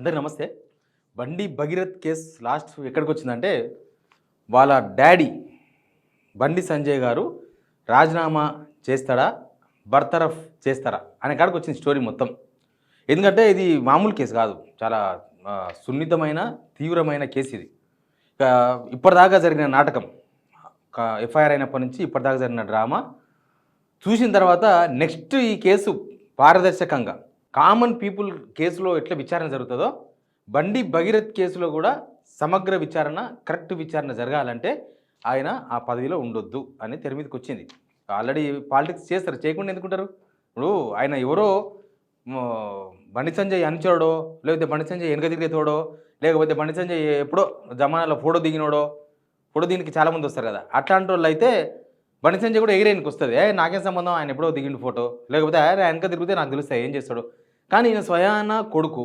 అందరికీ నమస్తే. బండి భగీరథ్ కేసు లాస్ట్ ఎక్కడికి వచ్చిందంటే వాళ్ళ డాడీ బండి సంజయ్ గారు రాజీనామా చేస్తాడా బర్తరఫ్ చేస్తారా అనే కాడికి వచ్చింది స్టోరీ మొత్తం. ఎందుకంటే ఇది మామూలు కేసు కాదు, చాలా సున్నితమైన తీవ్రమైన కేసు ఇది. ఇప్పటిదాకా జరిగిన నాటకం, ఎఫ్ఐఆర్ అయినప్పటి నుంచి ఇప్పటిదాకా జరిగిన డ్రామా చూసిన తర్వాత నెక్స్ట్ ఈ కేసు పారదర్శకంగా కామన్ పీపుల్ కేసులో ఎట్లా విచారణ జరుగుతుందో బండి భగీరథ్ కేసులో కూడా సమగ్ర విచారణ, కరెక్ట్ విచారణ జరగాలంటే ఆయన ఆ పదవిలో ఉండొద్దు అని తెర మీదకి వచ్చింది. ఆల్రెడీ పాలిటిక్స్ చేస్తారు, చేయకుండా ఎందుకుంటారు? ఇప్పుడు ఆయన ఎవరో బండి సంజయ్ అనుచరుడో, లేకపోతే బండి సంజయ్ వెనక తిరిగేతోడో, లేకపోతే బండి సంజయ్ ఎప్పుడో జమానాలో ఫోటో దిగినోడో, ఫోటో దీనికి చాలామంది వస్తారు కదా, అట్లాంటి వాళ్ళు అయితే బండి సంజయ్ కూడా ఎగిరేనికి వస్తుంది. నాకేం సంబంధం, ఆయన ఎప్పుడో దిగిండు ఫోటో, లేకపోతే ఆయన వెనక తిరిగితే నాకు తెలుస్తాయి ఏం చేస్తాడు. కానీ ఈయన స్వయాన కొడుకు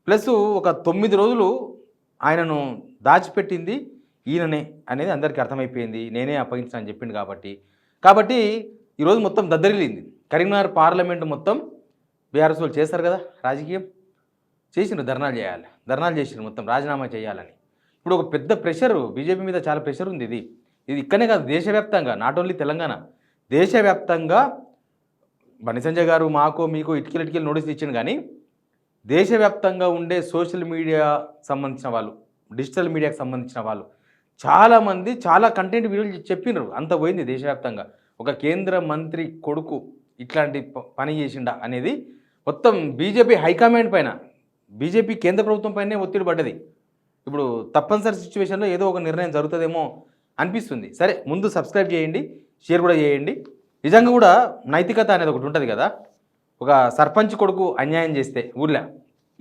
ప్లస్ ఒక 9 రోజులు ఆయనను దాచిపెట్టింది ఈయననే అనేది అందరికీ అర్థమైపోయింది. నేనే అప్పగించిన అని చెప్పిండు కాబట్టి ఈరోజు మొత్తం దద్దరిల్లింది. కరీంనగర్ పార్లమెంటు మొత్తం బీఆర్ఎస్ వాళ్ళు చేస్తారు కదా, రాజకీయం చేసిండ్రు, ధర్నాలు చేసిండ్రు మొత్తం రాజీనామా చేయాలని. ఇప్పుడు ఒక పెద్ద ప్రెషర్ బీజేపీ మీద, చాలా ప్రెషర్ ఉంది. ఇది ఇక్కడనే కాదు, దేశవ్యాప్తంగా, నాట్ ఓన్లీ తెలంగాణ, దేశవ్యాప్తంగా బండి సంజయ్ గారు మాకు మీకు ఇటుకలు నోటీసులు ఇచ్చిండు. కానీ దేశవ్యాప్తంగా ఉండే సోషల్ మీడియా సంబంధించిన వాళ్ళు, డిజిటల్ మీడియాకి సంబంధించిన వాళ్ళు చాలామంది చాలా కంటెంట్ వీడియోలు చెప్పినారు. అంత పోయింది దేశవ్యాప్తంగా. ఒక కేంద్ర మంత్రి కొడుకు ఇట్లాంటి పని చేసిండా అనేది మొత్తం బీజేపీ హైకమాండ్ పైన, బీజేపీ కేంద్ర ప్రభుత్వం పైనే ఒత్తిడి పడ్డది. ఇప్పుడు తప్పనిసరి సిచ్యువేషన్లో ఏదో ఒక నిర్ణయం జరుగుతుందేమో అనిపిస్తుంది. సరే, ముందు సబ్స్క్రైబ్ చేయండి, షేర్ కూడా చేయండి. నిజంగా కూడా నైతికత అనేది ఒకటి ఉంటుంది కదా. ఒక సర్పంచ్ కొడుకు అన్యాయం చేస్తే ఊళ్ళో,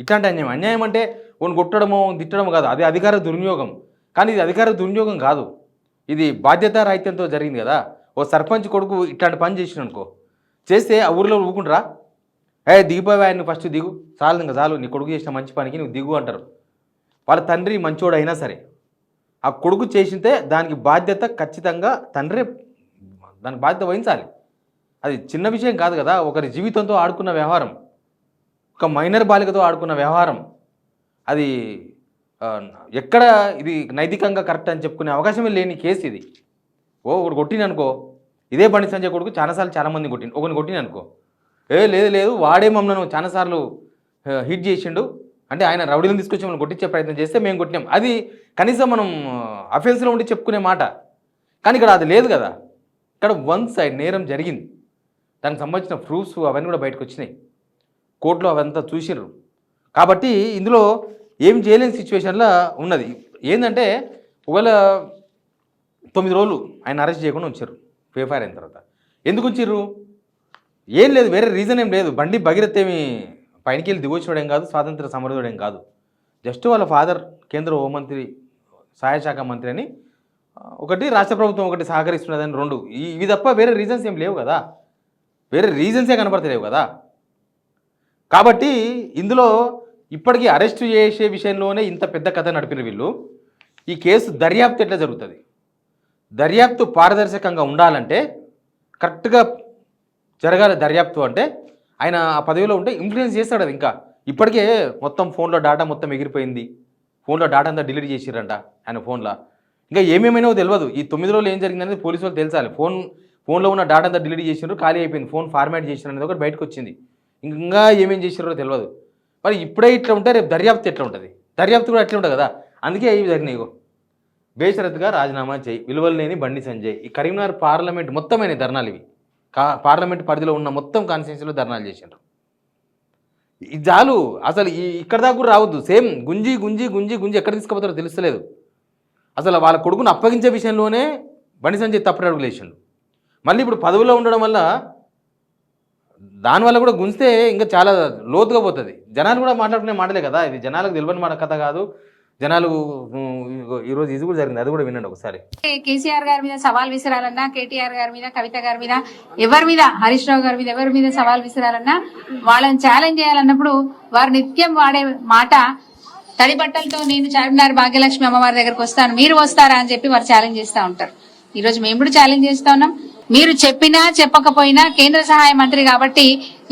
ఇట్లాంటి అన్యాయం అంటే ఓన్ కొట్టడమో తిట్టడమో కాదు, అది అధికార దుర్వినియోగం. కానీ ఇది అధికార దుర్వినియోగం కాదు, ఇది బాధ్యతారాహిత్యంతో జరిగింది కదా. ఓ సర్పంచ్ కొడుకు ఇట్లాంటి పని చేసిననుకో, చేస్తే ఆ ఊరిలో ఊకుంటారా? దిగిపోయి ఆయన ఫస్ట్ దిగు, చాలు ఇంకా చాలు, నీ కొడుకు చేసిన మంచి పనికి నువ్వు దిగు అంటారు. వాళ్ళ తండ్రి మంచోడు అయినా సరే ఆ కొడుకు చేసితే దానికి బాధ్యత ఖచ్చితంగా తండ్రి, దానికి బాధ్యత వహించాలి. అది చిన్న విషయం కాదు కదా. ఒకరి జీవితంతో ఆడుకున్న వ్యవహారం, ఒక మైనర్ బాలికతో ఆడుకున్న వ్యవహారం, అది ఎక్కడ ఇది నైతికంగా కరెక్ట్ అని చెప్పుకునే అవకాశమే లేని కేసు ఇది. ఒకటి కొట్టిననుకో, ఇదే బండి సంజయ్ కొడుకు చాలాసార్లు చాలామంది ఒకరిని కొట్టిననుకో, లేదు వాడే మమ్మల్ని చాలాసార్లు హిట్ చేసిండు అంటే ఆయన రౌడీలను తీసుకొచ్చి మనం కొట్టించే ప్రయత్నం చేస్తే మేము కొట్టినాం, అది కనీసం మనం అఫెన్స్లో ఉండి చెప్పుకునే మాట. కానీ ఇక్కడ అది లేదు కదా. ఇక్కడ వన్ సైడ్ నేరం జరిగింది, దానికి సంబంధించిన ప్రూఫ్స్ అవన్నీ కూడా బయటకు వచ్చినాయి, కోర్టులో అవంతా చూసిర్రు. కాబట్టి ఇందులో ఏం చేయలేని సిచ్యువేషన్లో ఉన్నది. ఏంటంటే ఒకవేళ 9 రోజులు ఆయన అరెస్ట్ చేయకుండా ఉంచారు ఎఫ్ఐఆర్ అయిన తర్వాత. ఎందుకు ఉంచిర్రు? ఏం లేదు, వేరే రీజన్ ఏం లేదు. బండి భగీరథ్ ఏమి పైనకి వెళ్ళి దిగొచ్చినోడేం కాదు, స్వాతంత్ర సమరదుడేం కాదు. జస్ట్ వాళ్ళ ఫాదర్ కేంద్ర హోంమంత్రి, సహాయ శాఖ మంత్రి అని ఒకటి, రాష్ట్ర ప్రభుత్వం ఒకటి సహకరిస్తున్నదని 2, ఇవి తప్ప వేరే రీజన్స్ ఏం లేవు కదా, వేరే రీజన్సే కనపడతలేవు కదా. కాబట్టి ఇందులో ఇప్పటికీ అరెస్ట్ చేసే విషయంలోనే ఇంత పెద్ద కథ నడిపిన వీళ్ళు. ఈ కేసు దర్యాప్తు ఎట్లా జరుగుతుంది? దర్యాప్తు పారదర్శకంగా ఉండాలంటే, కరెక్ట్గా జరగాలి దర్యాప్తు అంటే, ఆయన ఆ పదవిలో ఉంటే ఇన్ఫ్లుయెన్స్ చేస్తాడు. అది ఇంకా ఇప్పటికే మొత్తం ఫోన్లో డేటా మొత్తం ఎగిరిపోయింది, ఫోన్లో డేటా అంతా డిలీట్ చేసిరంట ఆయన ఫోన్లో. ఇంకా ఏమేమైనా తెలియదు. ఈ 9 రోజులు ఏం జరిగిందనేది పోలీసు వాళ్ళు తెలుసాలి. ఫోన్లో ఉన్న డేటా అంతా డిలీట్ చేసినారు, ఖాళీ అయిపోయింది, ఫోన్ ఫార్మాట్ చేసినారు అనేది ఒకటి బయటకు వచ్చింది. ఇంకా ఏమేం చేసినారో తెలియదు. మరి ఇప్పుడే ఇట్లా ఉంటే రేపు దర్యాప్తు ఎట్లా ఉంటుంది? దర్యాప్తు కూడా అట్లా ఉంటుంది కదా. అందుకే ఇవి జరిగినాయి. బేషరతుగా రాజీనామా చేయి, విలువలు లేని బండి సంజయ్. ఈ కరీంనగర్ పార్లమెంట్ మొత్తమైన ధర్నాలు ఇవి. పార్లమెంట్ పరిధిలో ఉన్న మొత్తం కాన్స్టిట్యున్సీలో ధర్నాలు చేసిండ్రు. ఇది చాలు, అసలు ఇక్కడ దాకా కూడా రావద్దు. సేమ్ గుంజి ఎక్కడ తీసుకుపోతారో తెలుస్తలేదు. అసలు వాళ్ళ కొడుకును అప్పగించే విషయంలోనే బండి సంజయ్ తప్పుడు అడుగులు వేసిండు. మళ్ళీ ఇప్పుడు పదవిలో ఉండడం వల్ల దానివల్ల కూడా గుంజితే ఇంకా చాలా లోతుగా పోతుంది. జనాలు కూడా మాట్లాడుకునే మాటలే కదా, ఇది జనాలకు తెలియని మాట కథ కాదు. జనాలు ఈరోజు ఇది కూడా జరిగింది, అది కూడా వినండి ఒకసారి. కేసీఆర్ గారి మీద సవాల్ విసిరాలన్నా, కేటీఆర్ గారి మీద, కవిత గారి మీద, ఎవరి మీద, హరీష్ రావు గారి మీద, ఎవరి మీద సవాల్ విసిరాలన్నా, వాళ్ళని ఛాలెంజ్ చేయాలన్నప్పుడు వారు నిత్యం వాడే మాట, తడి బట్టలతో నేను చార్మినార్ భాగ్యలక్ష్మి అమ్మవారి దగ్గరకు వస్తాను, మీరు వస్తారా అని చెప్పి వారు ఛాలెంజ్ చేస్తూ ఉంటారు. ఈ రోజు మేము కూడా ఛాలెంజ్ చేస్తా ఉన్నాం. మీరు చెప్పినా చెప్పకపోయినా కేంద్ర సహాయ మంత్రి కాబట్టి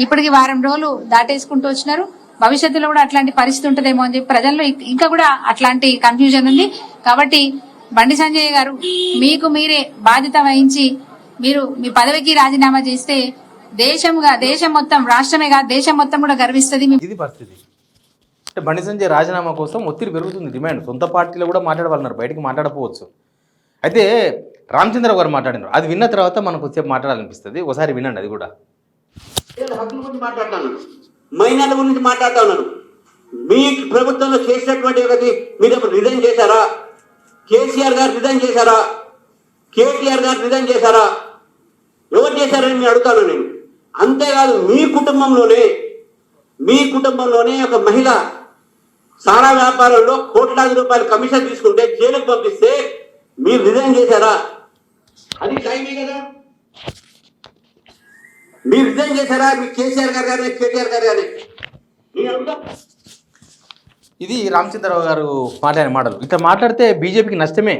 ఇప్పటికి వారం రోజులు దాటేసుకుంటూ వచ్చినారు. భవిష్యత్తులో కూడా అట్లాంటి పరిస్థితి ఉంటుందేమో అని చెప్పి ప్రజల్లో ఇంకా కూడా అట్లాంటి కన్ఫ్యూజన్ ఉంది. కాబట్టి బండి సంజయ్ గారు మీకు మీరే బాధ్యత వహించి మీరు మీ పదవికి రాజీనామా చేస్తే దేశం మొత్తం, రాష్ట్రమే కాదు దేశం మొత్తం కూడా గర్విస్తుంది. ఇది పరిస్థితి. అంటే బండి సంజయ్ రాజీనామా కోసం ఒత్తిడి పెరుగుతుంది, డిమాండ్. సొంత పార్టీలో కూడా మాట్లాడవాలన్నారు, బయటికి మాట్లాడకపోవచ్చు. అయితే రామచంద్రరావు గారు మాట్లాడినారు, అది విన్న తర్వాత మనకు వచ్చే మాట్లాడాలనిపిస్తుంది. ఒకసారి వినండి అది కూడా. హక్కుల గురించి మాట్లాడుతాను, మైనార్ల గురించి మాట్లాడుతా ఉన్నాను. మీ ప్రభుత్వంలో చేసినటువంటి ఒకటి మీరు రిజైన్ చేశారా? కేసీఆర్ గారు రిజైన్ చేశారా? కేటీఆర్ గారు రిజైన్ చేశారా? ఎవరు చేశారని నేను అడుగుతాను నేను. అంతేకాదు మీ కుటుంబంలోనే ఒక మహిళ సారా వ్యాపారంలో కోట్లాది రూపాయల కమిషన్ తీసుకుంటే జైలుకు పంపిస్తే మీరు రిజైన్ చేశారా? అది టైమే కదా. మీరు రిజైన్ చేశారా? మీ కేసీఆర్ గారు కానీ కేటీఆర్ గారు కానీ నేను అడుగుతా. ఇది రామచంద్రరావు గారు మాట్లాడిన మాటలు. ఇట్లా మాట్లాడితే బీజేపీకి నష్టమే.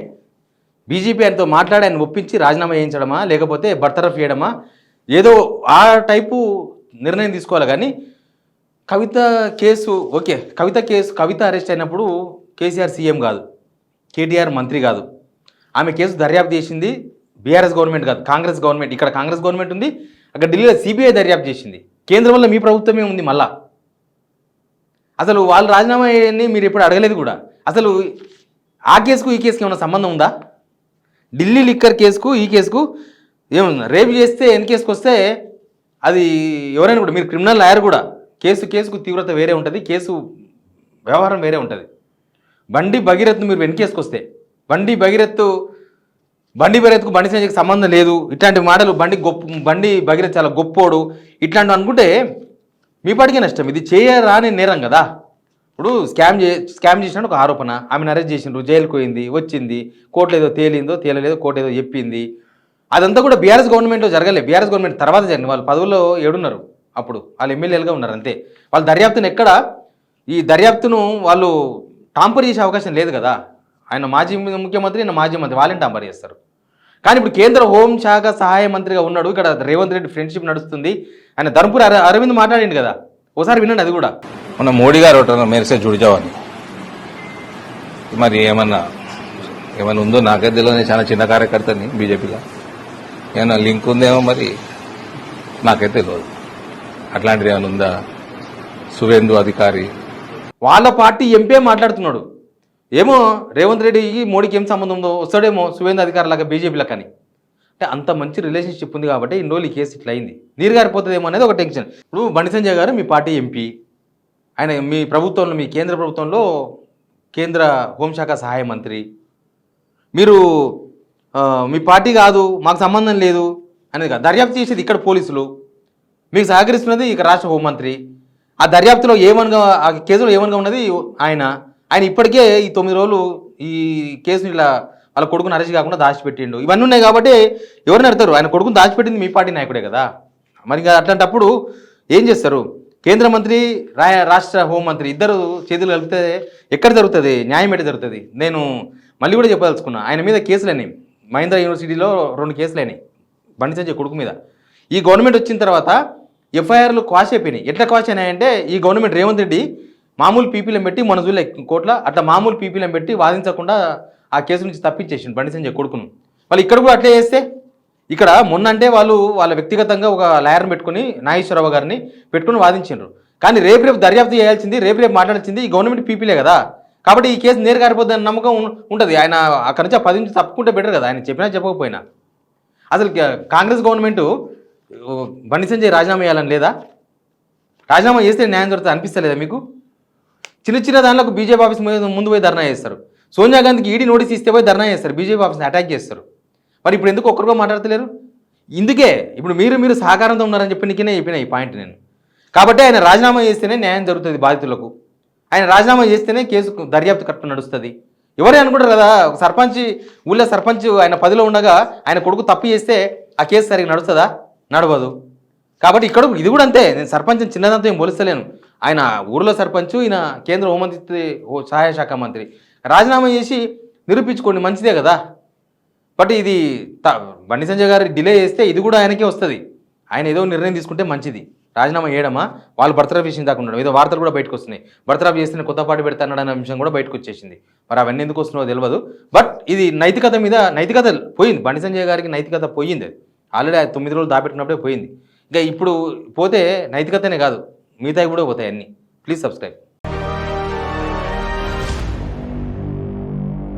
బీజేపీ ఆయనతో మాట్లాడి ఆయన ఒప్పించి రాజీనామా చేయించడమా, లేకపోతే బర్తరఫ్ చేయడమా, ఏదో ఆ టైపు నిర్ణయం తీసుకోవాలి. కానీ కవిత కేసు ఓకే, కవిత అరెస్ట్ అయినప్పుడు కేసీఆర్ సీఎం కాదు, కేటీఆర్ మంత్రి కాదు. ఆమె కేసు దర్యాప్తు చేసింది బీఆర్ఎస్ గవర్నమెంట్ కాదు, కాంగ్రెస్ గవర్నమెంట్. ఇక్కడ కాంగ్రెస్ గవర్నమెంట్ ఉంది, అక్కడ ఢిల్లీలో సిబిఐ దర్యాప్తు చేసింది. కేంద్రంలో మీ ప్రభుత్వమే ఉంది. మళ్ళా అసలు వాళ్ళు రాజీనామా అయ్యని మీరు ఎప్పుడు అడగలేదు కూడా. అసలు ఆ కేసుకు ఈ కేసుకి ఏమైనా సంబంధం ఉందా? ఢిల్లీ లిక్కర్ కేసుకు ఈ కేసుకు ఏమన్నా? రేపు చేస్తే ఎన్ని కేసుకు వస్తే అది ఎవరైనా కూడా, మీరు క్రిమినల్ లాయర్ కూడా, కేసుకు తీవ్రత వేరే ఉంటుంది, కేసు వ్యవహారం వేరే ఉంటుంది. బండి భగీరథ్ మీరు వెనకేసుకు వస్తే బండి భగీరథ్కు బండి సంజయ్కి సంబంధం లేదు, ఇట్లాంటి మాటలు బండి భగీరథ్ చాలా గొప్పోడు ఇట్లాంటివి అనుకుంటే మీ పాటికే నష్టం. ఇది చేయరాని నేరం కదా. ఇప్పుడు స్కామ్ చేసినట్టు ఒక ఆరోపణ, ఆమెను అరెస్ట్ చేసిండ్రు, జైలుకు పోయింది, వచ్చింది, కోర్టులో ఏదో తేలలేదో కోర్టు ఏదో చెప్పింది. అదంతా కూడా బీఆర్ఎస్ గవర్నమెంట్లో జరగలేదు. బీఆర్ఎస్ గవర్నమెంట్ తర్వాత జరిగింది. వాళ్ళు పదవుల్లో ఏడున్నారు, అప్పుడు వాళ్ళు ఎమ్మెల్యేలుగా ఉన్నారు అంతే. వాళ్ళ దర్యాప్తును ఈ దర్యాప్తును వాళ్ళు టాంపర్ చేసే అవకాశం లేదు కదా. ఆయన మాజీ ముఖ్యమంత్రి, ఆయన మాజీ మంత్రి, వాళ్ళని టాంపర్ చేస్తారు. కానీ ఇప్పుడు కేంద్ర హోంశాఖ సహాయ మంత్రిగా ఉన్నాడు, ఇక్కడ రేవంత్ రెడ్డి ఫ్రెండ్షిప్ నడుస్తుంది. ఆయన ధర్మపురి అరవింద్ మాట్లాడింది కదా, ఒకసారి వినండి అది కూడా. మన మోడీ గారు ఒకటి మేరసే జుడిజావని మరి ఏమన్నా ఉందో నాకైతే తెలియదు. చాలా చిన్న కార్యకర్తని బీజేపీలో, ఏమన్నా లింక్ ఉందేమో మరి నాకైతే తెలియదు. అట్లాంటిది ఏమైనా ఉందా? సువేందు అధికారి వాళ్ళ పార్టీ ఎంపీ మాట్లాడుతున్నాడు, ఏమో రేవంత్ రెడ్డికి మోడీకి ఏం సంబంధం ఉందో, వస్తాడేమో సువేంద్ర అధికారులాగా బీజేపీలకు అని. అంటే అంత మంచి రిలేషన్షిప్ ఉంది కాబట్టి ఇన్ని రోజులు ఈ కేసు ఇట్లా అయింది, నీరు గారిపోతుందేమో అనేది ఒక టెన్షన్. ఇప్పుడు బండి సంజయ్ గారు మీ పార్టీ ఎంపీ, ఆయన మీ ప్రభుత్వంలో, మీ కేంద్ర ప్రభుత్వంలో కేంద్ర హోంశాఖ సహాయ మంత్రి. మీరు మీ పార్టీ కాదు, మాకు సంబంధం లేదు అనేది కాదు, దర్యాప్తు చేసేది ఇక్కడ పోలీసులు, మీకు సహకరిస్తున్నది ఇక రాష్ట్ర హోంమంత్రి. ఆ దర్యాప్తులో ఆ కేసులో ఏమనగా ఉన్నది ఆయన ఇప్పటికే ఈ 9 రోజులు ఈ కేసుని ఇలా వాళ్ళ కొడుకుని అరెస్ట్ కాకుండా దాచిపెట్టిండు. ఇవన్నీ ఉన్నాయి కాబట్టి ఎవరిని అడతారు? ఆయన కొడుకుని దాచిపెట్టింది మీ పార్టీ నాయకుడే కదా. మరి అట్లాంటప్పుడు ఏం చేస్తారు? కేంద్ర మంత్రి, రాష్ట్ర హోంమంత్రి ఇద్దరు చేతులు కలిపితే ఎక్కడ జరుగుతుంది? న్యాయం ఎక్కడ జరుగుతుంది? నేను మళ్ళీ కూడా చెప్పదలుచుకున్నా, ఆయన మీద కేసులని మహేంద్ర యూనివర్సిటీలో 2 కేసులని బండి సంజయ్ కొడుకు మీద. ఈ గవర్నమెంట్ వచ్చిన తర్వాత ఎఫ్ఐఆర్లు క్వాష్ అయిపోయినాయి. ఎట్లా క్వాష్ అయినాయంటే, ఈ గవర్నమెంట్ రేవంత్ రెడ్డి మామూలు పీపీలను పెట్టి మన జూలే కోర్టులో అట్లా మామూలు పీపీలను పెట్టి వాదించకుండా ఆ కేసు నుంచి తప్పించేసిండు బండి సంజయ్ కొడుకును. వాళ్ళు ఇక్కడ కూడా అట్లే చేస్తే, ఇక్కడ మొన్న అంటే వాళ్ళ వ్యక్తిగతంగా ఒక లాయర్ని పెట్టుకుని, నాగేశ్వరరావు గారిని పెట్టుకుని వాదించారు. కానీ రేపు దర్యాప్తు చేయాల్సింది, రేపు మాట్లాడాల్సింది ఈ గవర్నమెంట్ పీపీలే కదా. కాబట్టి ఈ కేసు నేరు కారిపోద్దని నమ్మకం ఉంటుంది. ఆయన అక్కడి నుంచి ఆ 10 నుంచి తప్పుకుంటే బెటర్ కదా, ఆయన చెప్పినా చెప్పకపోయినా. అసలు కాంగ్రెస్ గవర్నమెంట్ బండి సంజయ్ రాజీనామా చేయాలని లేదా? రాజీనామా చేస్తే న్యాయం దొరుకుతుంది అనిపిస్తలేదా మీకు? చిన్న దానిలో బీజేపీ ఆఫీస్ ముందు పోయి ధర్నా చేస్తారు. సోనియా గాంధీకి ఈడీ నోటీస్ ఇస్తే పోయి ధర్నా చేస్తారు, బీజేపీ ఆఫీస్ని అటాక్ చేస్తారు. మరి ఇప్పుడు ఎందుకు ఒక్కరిగా మాట్లాడతలేరు? ఇందుకే ఇప్పుడు మీరు సహకారంతో ఉన్నారని చెప్పిన ఈ పాయింట్ నేను. కాబట్టి ఆయన రాజీనామా చేస్తేనే న్యాయం జరుగుతుంది బాధితులకు. ఆయన రాజీనామా చేస్తేనే కేసు దర్యాప్తు కరెక్ట్ నడుస్తుంది. ఎవరే అనుకుంటారు కదా, ఒక ఊళ్ళో సర్పంచ్ ఆయన 10లో ఉండగా ఆయన కొడుకు తప్పు చేస్తే ఆ కేసు సరిగ్గా నడుస్తుందా? నడవదు. కాబట్టి ఇక్కడ ఇది కూడా అంతే. నేను సర్పంచ్ చిన్నదంతా ఏం పోలిస్తలేను. ఆయన ఊరిలో సర్పంచ్, ఈయన కేంద్ర హోంమంత్రి సహాయ శాఖ మంత్రి. రాజీనామా చేసి నిరూపించుకోండి, మంచిదే కదా. బట్ ఇది బండి సంజయ్ గారు డిలే చేస్తే ఇది కూడా ఆయనకే వస్తుంది. ఆయన ఏదో నిర్ణయం తీసుకుంటే మంచిది. రాజీనామా చేయడమా, వాళ్ళు బర్తరఫ్ విషయం దాకా ఉండడం, ఏదో వార్తలు కూడా బయటకు వస్తున్నాయి, బర్తరఫ్ చేస్తేనే కొత్త పార్టీ పెడతానన్న అంశం కూడా బయటకు వచ్చేసింది. మరి అవన్నీ ఎందుకు వస్తున్నాయో తెలియదు. బట్ ఇది నైతికత మీద నైతికత పోయింది, బండి సంజయ్ గారికి నైతికత పోయింది. అది ఆల్రెడీ 9 రోజులు దాపెట్టుకున్నప్పుడే పోయింది. ఇంకా ఇప్పుడు పోతే నైతికతనే కాదు, మిగతావి కూడా పోతాయి అన్నీ. Please subscribe.